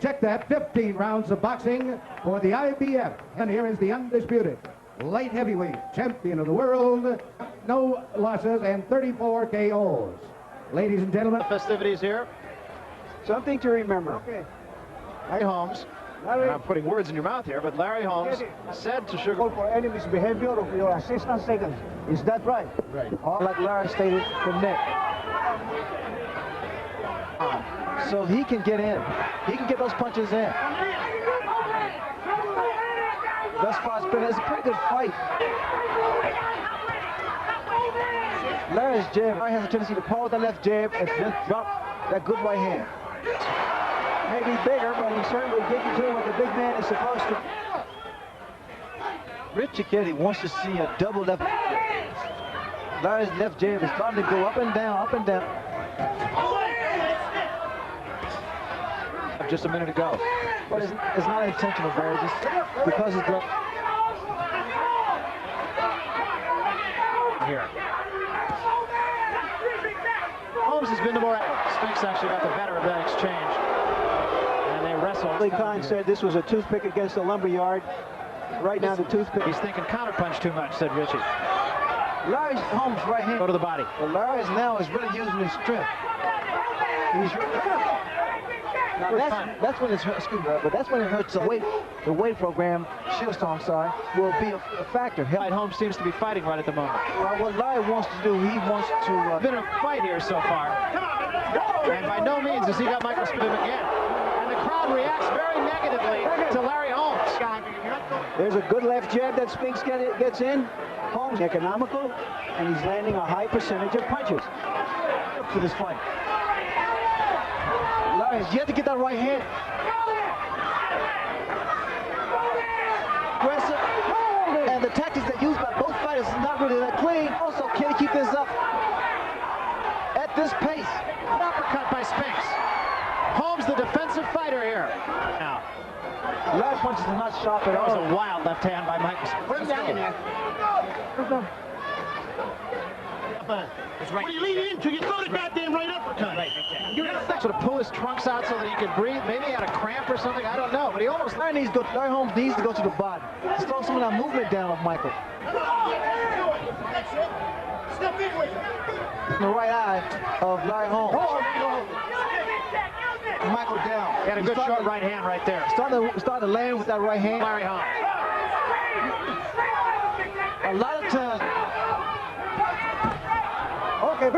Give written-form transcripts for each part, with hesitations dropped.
Check that, 15 rounds of boxing for the IBF. And here is the undisputed light heavyweight champion of the world. No losses and 34 KOs. Ladies and gentlemen. Festivities here. Something to remember. Okay. Larry Holmes. I'm putting words in your mouth here, but Larry Holmes said to Sugar... For enemy's behavior of your assistant seconds. Is that right? Right. Like Larry stated, the neck. So he can get in. He can get those punches in. Thus far, it's a pretty good fight. Larry's jab has a tendency to pull with the left jab and then drop that good right hand. Maybe bigger, but he certainly didn't do what the big man is supposed to. Rich Chiquetti wants to see a double left. Larry's left jab is starting to go up and down, up and down. Just a minute ago. But it's not intentional, Barry, just because it's left. Here. Holmes has been to more. Spinks actually got the better of that exchange. And they wrestled. Lee Khan said this was a toothpick against the lumberyard. Right now, the toothpick. He's thinking counterpunch too much, said Richie. Larry Holmes' right hand. Go to the body. Well, Larry's now is really using his strength. He's now that's when it's excuse me, but that's when it hurts. The weight program, Shieldstone, sorry, will be a factor. Holmes seems to be fighting right at the moment. Well, what Larry wants to do, he wants to. Been a fight here so far, and by no means has he got Michael Spinks again. And the crowd reacts very negatively to Larry Holmes. There's a good left jab that Spinks gets in. Holmes economical, and he's landing a high percentage of punches for this fight. Larry's yet to get that right hand. Aggressive, and the tactics that used by both fighters is not really that clean. Also, can he keep this up at this pace? An uppercut by Spinks. Holmes, the defensive fighter here. Now, Larry punches are not sharp at that was all. a wild left hand by Michael Spinks. Put him down in there. What are you leaning into? You throw the goddamn right uppercut. Sort of pull his trunks out so that he could breathe. Maybe he had a cramp or something. I don't know. But he almost. Larry Holmes needs to go to the body. Slow some of that movement down of Michael. Step in with him. The right eye of Larry Holmes. Michael down. He had a good short right hand right there. Starting to land with that right hand. Larry Holmes. A lot of times.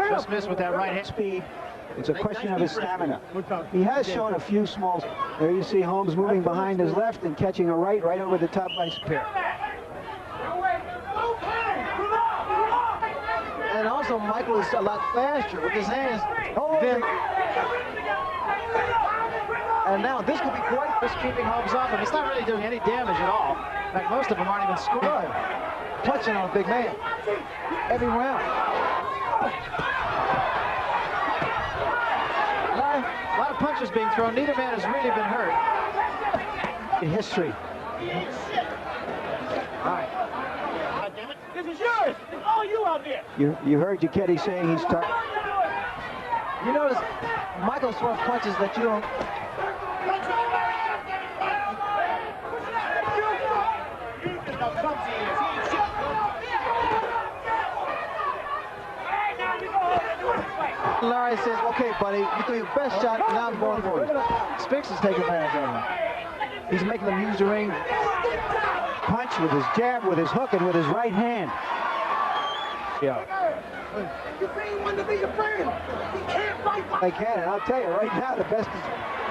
Just missed with that right hand. Speed. It's a question of his stamina. He has shown a few small. There you see Holmes moving behind his left and catching a right over the top by Spear. And also Michael is a lot faster with his hands. And now this could be great. Just keeping Holmes off him. He's not really doing any damage at all. In fact, most of them aren't even scoring. Punching on a big man. Every round. A lot of punches being thrown. Neither man has really been hurt. In history. All right. God damn it. This is yours. It's all you out there. You heard Giacchetti saying he's tough. You notice Michael throws punches that you don't. Larry says, okay, buddy, you threw your best shot, and now I'm going for you. Spinks is taking advantage of him. He's making him use the ring punch with his jab, with his hook, and with his right hand. Yeah. You say you want to be your friend. He can't fight. They can, and I'll tell you, right now, the best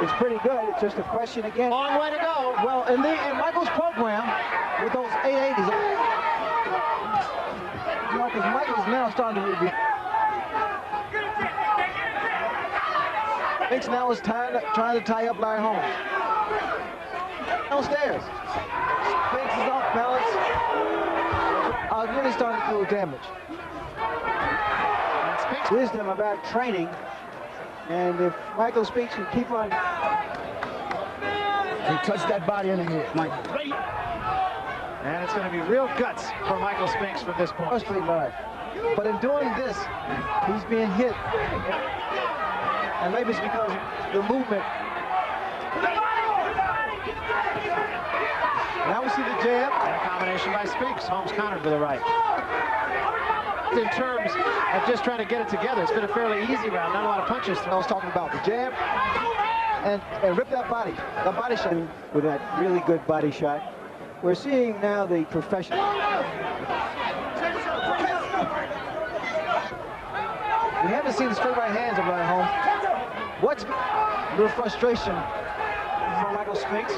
is pretty good. It's just a question again. Long way to go. Well, in Michael's program, with those 880s, you know, because Michael's now starting to be. Spinks now is trying to tie up Larry Holmes. Downstairs. Spinks is off balance. Really starting to do damage. Wisdom about training, and if Michael Spinks can keep on. He touched that body in the head, Michael. And it's going to be real guts for Michael Spinks from this point. Frustrating Larry. But in doing this, he's being hit. And maybe it's because the movement Now we see the jab. And a combination by Spinks. Holmes countered with a right. In terms of just trying to get it together, it's been a fairly easy round. Not a lot of punches. I was talking about the jab and rip that body shot with that really good body shot. We're seeing now the professional. We haven't seen the straight right hands of Larry Holmes. What's a little frustration from Michael Spinks?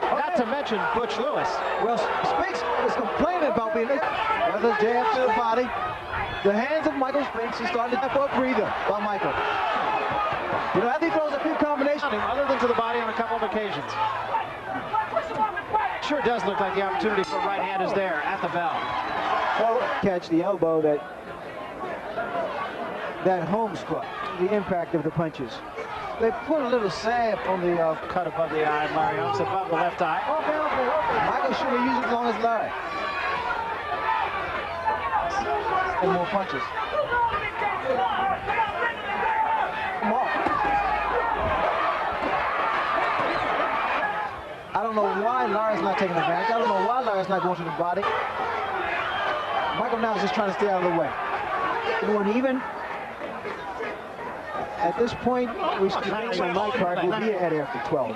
Not to mention Butch Lewis. Well, Spinks is complaining about being another jab to the body. The hands of Michael Spinks is starting to for a breather by Michael. You know, I think throws a few combinations. Other than to the body on a couple of occasions. Sure does look like the opportunity for right hand is there at the bell. Well, catch the elbow that Holmes caught. The impact of the punches. They put a little sand on the Cut above the eye, Larry Holmes above the left eye. Michael should have used it as long as Larry. And more punches. Come on. I don't know why Larry's not taking advantage. I don't know why Larry's not going to the body. Michael now is just trying to stay out of the way. Going even. At this point, we should think on my card will be ahead after 12.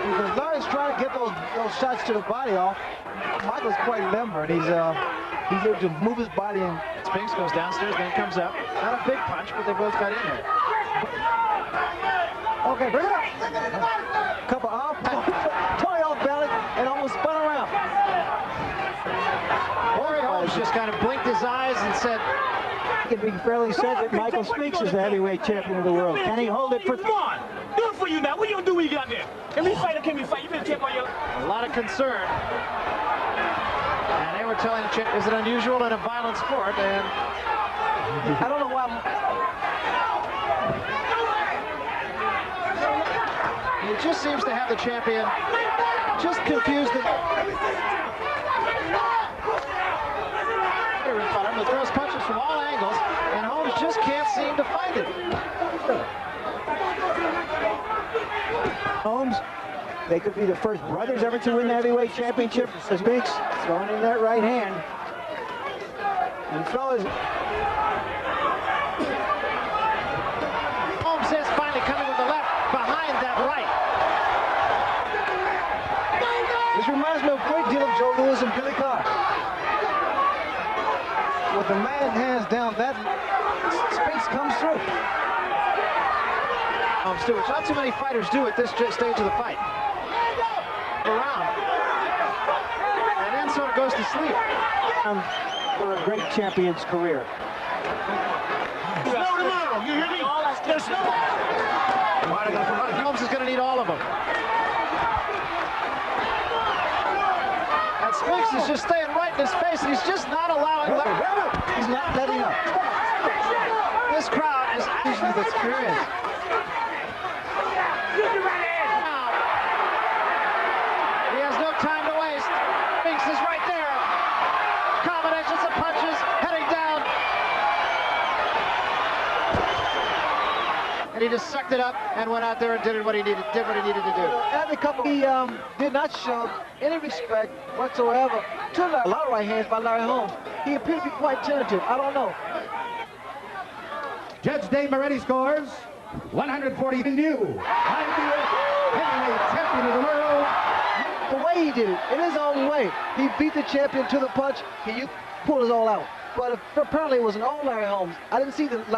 Because Larry's trying to get those shots to the body off. Michael's quite limber, and he's able to move his body in. Spinks goes downstairs, then comes up. Not a big punch, but they both got in there. Okay, bring it up. Couple off, totally off balance, and almost spun around. Larry Holmes just kind of blinked his eyes and said, It can be fairly said that Michael Spinks is the heavyweight champion of the world. Can he hold it for? Come on, do it for you now. What you gonna do when you got there? Can we fight or can we fight? You been champ on your. a lot of concern. And they were telling the champ, is it unusual in a violent sport? And I don't know why. he just seems to have the champion just confused. He throws punches from all angles, and Holmes just can't seem to find it. Holmes, they could be the first brothers ever to win the heavyweight championship. Spinks throwing in that right hand. And fellas, Holmes is finally coming with the left behind that right. this reminds me a great deal of Joe Louis and Billy Carr. With the man hands down, that Spinks comes through. Which not too many fighters do at this stage of the fight. Around. And then sort of goes to sleep. For a great champion's career. Snow tomorrow, you hear me? There's snow. Holmes is going to need all of them. And Spinks is just staying right in his face, and he's just not allowing. He's not letting up. This crowd is actually with experience. He has no time to waste. Spinks is right there. Combinations of punches heading down. And he just sucked it up and went out there and did what he needed to do. And the couple, he did not show any respect whatsoever to Larry. A lot of right hands by Larry Holmes. He appeared to be quite tentative. I don't know. Judge Dave Moretti scores 140. New IBF heavyweight champion of the world. The way he did it, in his own way, he beat the champion to the punch. He pulled it all out. But apparently it was an old Larry Holmes. I didn't see the Larry